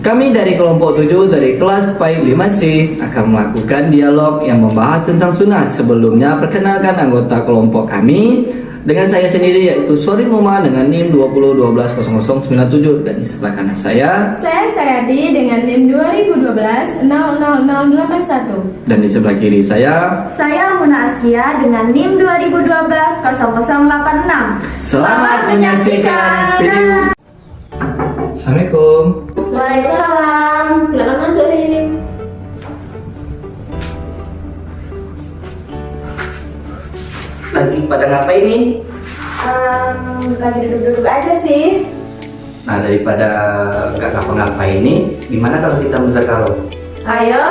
Kami dari kelompok 7 dari kelas PAI 5C akan melakukan dialog yang membahas tentang sunnah. Sebelumnya perkenalkan anggota kelompok kami dengan saya sendiri, yaitu Sorin Muma dengan NIM 20120097, dan di sebelah kanan saya Sayati dengan NIM 2012-000081. dan di sebelah kiri saya Muna Askia dengan NIM 2012-0086. Selamat menyaksikan video. Assalamualaikum. Waalaikumsalam. Silakan masuk, Rim. Lagi pada ngapain nih? Lagi duduk-duduk aja sih. Nah, daripada nggak ngapa-ngapain nih, gimana kalau kita muzakarah? Ayo,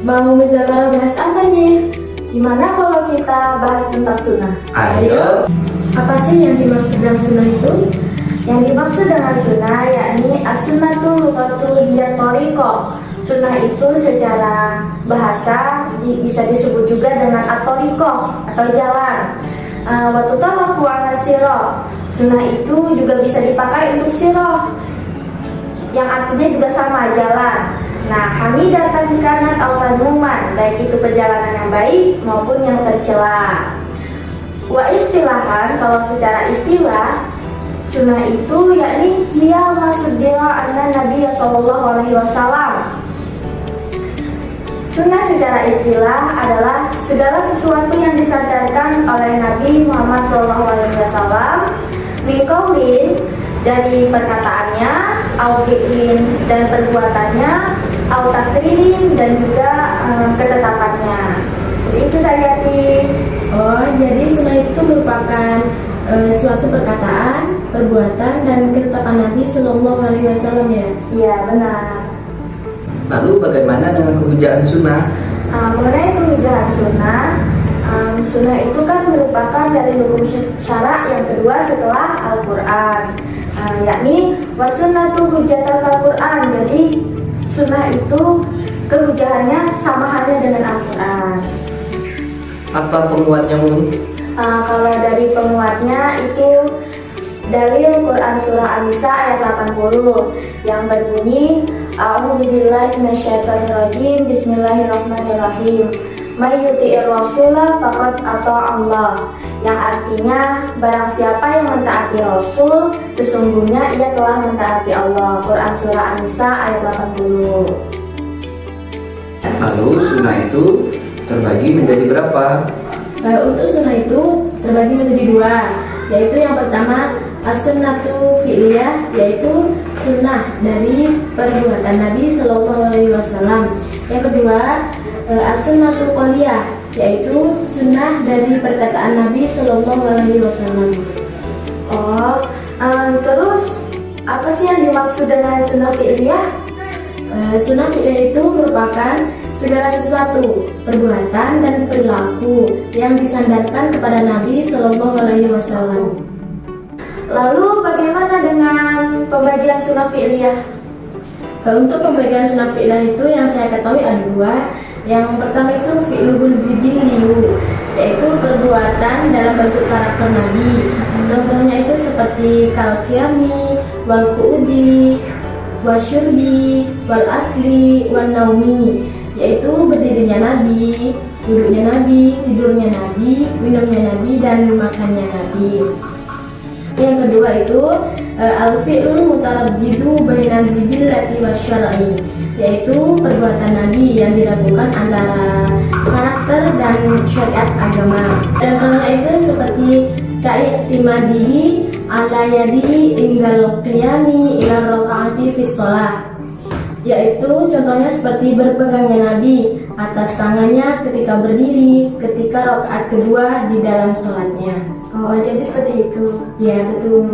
Mau muzakarah bahas apa nih? gimana kalau kita bahas tentang sunnah? Ayo. Apa sih yang dimaksud dengan sunnah itu? Yang dimaksud dengan sunnah yakni as-sunnatu lughatu hiya thariqah. Sunnah itu secara bahasa bisa disebut juga dengan at-thariqah atau jalan. Wa tutallaqu 'ala sirah. Sunnah itu juga bisa dipakai untuk sirah, yang artinya juga sama, jalan. Nah, hamidatan kanat aw madmuman, baik itu perjalanan yang baik maupun yang tercela. Wa istilahan, kalau secara istilah, sunnah itu yakni hiya masudira anna Nabi sallallahu alaihi wasallam. Sunnah secara istilah adalah segala sesuatu yang disadarkan oleh Nabi Muhammad sallallahu alaihi wasallam min qaulin, dari perkataannya, au fi'lin, dan perbuatannya, au takririn, dan juga ketetapannya. Jadi itu saja, Ti. Oh, jadi sunnah itu merupakan suatu perkataan, perbuatan, dan ketetapan Nabi Sallallahu Alaihi Wasallam ya? Iya, benar. Lalu bagaimana dengan kehujaan sunnah? Mengenai kehujaan sunnah, sunnah itu kan merupakan dari hukum syara yang kedua setelah Al-Quran, yakni wasunnatu hujjatul Al-Quran. Jadi sunnah itu kehujaannya sama halnya dengan Al-Quran. Apa penguatnya, Mun? Kalau dari penguatnya itu dalil Quran surah An-Nisa ayat 80 yang berbunyi A'udzubillahi minasyaitonirrajim, bismillahirrahmanirrahim, may yuti'ir rasula faqad ata'allah, yang artinya barang siapa yang mentaati Rasul sesungguhnya ia telah mentaati Allah. Quran surah An-Nisa ayat 80. Lalu sunnah itu terbagi menjadi berapa? Untuk sunnah itu terbagi menjadi dua, yaitu yang pertama as-sunnatu fi'liyah, yaitu sunnah dari perbuatan Nabi Sallallahu Alaihi Wasallam. Yang kedua as-sunnatu qauliyah, yaitu sunnah dari perkataan Nabi Sallallahu Alaihi Wasallam. Terus apa sih yang dimaksud dengan sunnah fi'liyah? Sunnah fi'liyah itu merupakan segala sesuatu, perbuatan dan perilaku yang disandarkan kepada Nabi Sallallahu Alaihi Wasallam. Lalu bagaimana dengan pembagian sunnah fi'liyah? Untuk pembagian sunnah fi'liyah itu yang saya ketahui ada dua. Yang pertama itu fi'lul jibiliyu, yaitu perbuatan dalam bentuk karakter Nabi. Contohnya itu seperti kal-qiyami, wal qu'udi, wasyurbi, wal akli, wan naumi, yaitu berdirinya Nabi, duduknya Nabi, tidurnya Nabi, minumnya Nabi, dan makannya Nabi. Yang kedua itu al-fi'lul mutaraddidu bainal jibillati wasyar'i, yaitu perbuatan Nabi yang diragukan antara karakter dan syariat agama. Contohnya itu seperti ka'iktimadihi ala yadihi inggal qiyami ila rakaati fis shalah, yaitu contohnya seperti berpegangnya Nabi atas tangannya ketika berdiri ketika rakaat kedua di dalam sholatnya. Oh, jadi seperti itu. Ya, betul.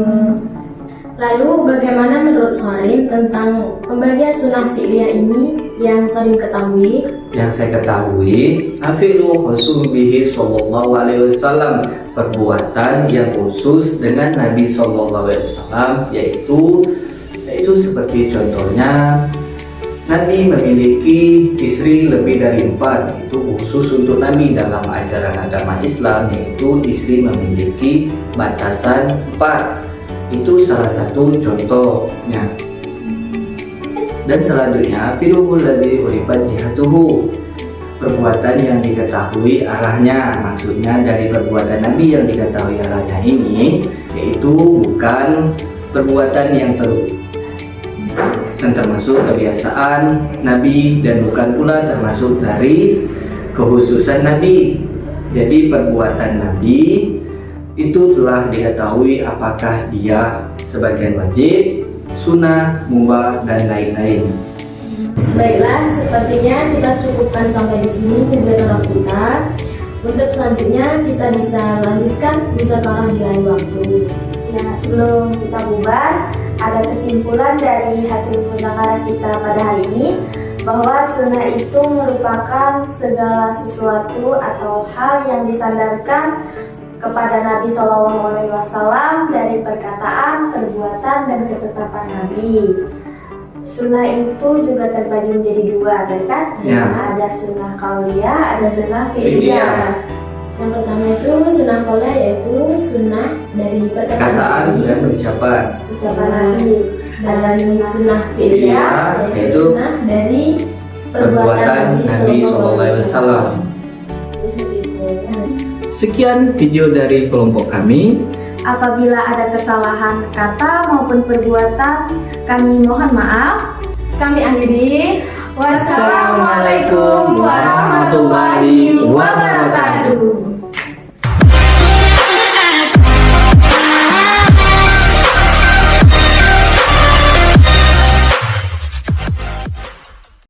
Lalu bagaimana menurut Sorin tentang pembagian sunnah fi'liyah ini yang Sorin ketahui? Yang saya ketahui, afilu khusus bihi sallallahu alaihi wasallam, perbuatan yang khusus dengan Nabi sallallahu alaihi wasallam, yaitu seperti contohnya Nabi memiliki istri lebih dari 4, itu khusus untuk Nabi dalam ajaran agama Islam, yaitu istri memiliki batasan 4. Itu salah satu contohnya. Dan selanjutnya fi'luhul ladzi urifat jihatuhu, perbuatan yang diketahui arahnya. Maksudnya dari perbuatan Nabi yang diketahui arahnya ini yaitu bukan perbuatan yang termasuk kebiasaan Nabi dan bukan pula termasuk dari kekhususan Nabi. Jadi perbuatan Nabi itu telah diketahui apakah dia sebagian wajib, sunnah, mubah, dan lain-lain. Baiklah, sepertinya kita cukupkan sampai di sini tujuan kita. Untuk selanjutnya kita bisa lanjutkan musyawarah di lain waktu. Nah, sebelum kita bubar, ada kesimpulan dari hasil musyawarah kita pada hari ini bahwa sunnah itu merupakan segala sesuatu atau hal yang disandarkan kepada Nabi SAW dari perkataan, perbuatan, dan ketetapan Nabi. Sunnah itu juga terbagi menjadi dua, kan? Ya. Ada sunnah qauliyah, ada sunnah Fi'liyah. fi'liyah. Yang pertama itu sunnah qauliyah, yaitu sunnah dari perkataan Perkataan Nabi, dan ucapan. Ucapan Nabi. dan sunnah Fi'liyah, fi'liyah, yaitu yaitu sunnah dari Perbuatan Nabi SAW. Sekian video dari kelompok kami. Apabila ada kesalahan kata maupun perbuatan, kami mohon maaf. Kami akhiri. Wassalamualaikum warahmatullahi wabarakatuh.